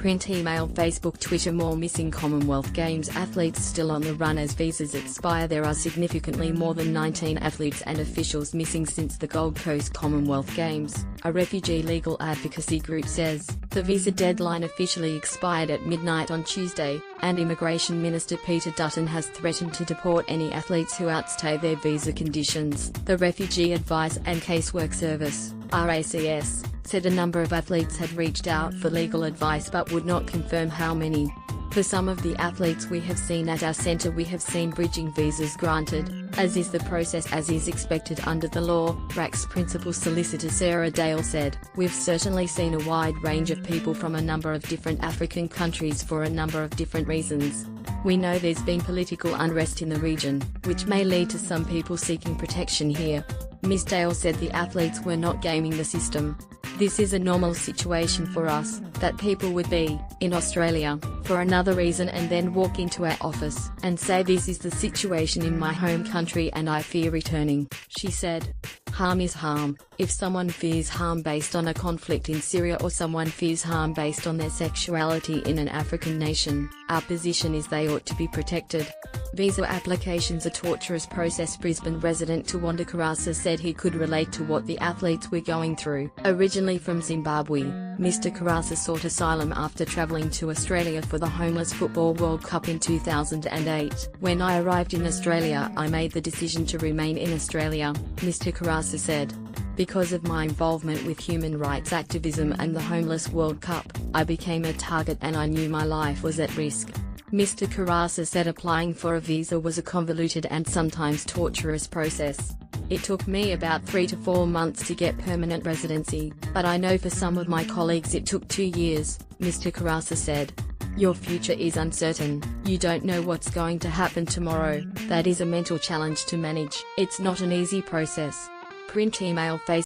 Print, email, Facebook, Twitter. More missing Commonwealth Games athletes still on the run as visas expire. There are significantly more than 19 athletes and officials missing since the Gold Coast Commonwealth Games, a refugee legal advocacy group says. The visa deadline officially expired at midnight on Tuesday, and Immigration Minister Peter Dutton has threatened to deport any athletes who outstay their visa conditions. The Refugee Advice and Casework Service, RACS, said a number of athletes had reached out for legal advice but would not confirm how many. For some of the athletes we have seen at our centre, we have seen bridging visas granted, as is the process as is expected under the law, RAC's principal solicitor Sarah Dale said. We've certainly seen a wide range of people from a number of different African countries for a number of different reasons. We know there's been political unrest in the region, which may lead to some people seeking protection here. Ms. Dale said the athletes were not gaming the system. This is a normal situation for us, that people would be in Australia for another reason and then walk into our office and say this is the situation in my home country and I fear returning, she said. Harm is harm. If someone fears harm based on a conflict in Syria or someone fears harm based on their sexuality in an African nation, our position is they ought to be protected. Visa applications are torturous process. Brisbane resident Tawanda Karasa said he could relate to what the athletes were going through. Originally from Zimbabwe, Mr. Karasa sought asylum after travelling to Australia for the Homeless Football World Cup in 2008. When I arrived in Australia, I made the decision to remain in Australia, Mr. Karasa said. Because of my involvement with human rights activism and the Homeless World Cup, I became a target and I knew my life was at risk. Mr. Karasa said applying for a visa was a convoluted and sometimes torturous process. It took me about 3 to 4 months to get permanent residency, but I know for some of my colleagues it took 2 years, Mr. Karasa said. Your future is uncertain, you don't know what's going to happen tomorrow. That is a mental challenge to manage. It's not an easy process. Print, email, Facebook.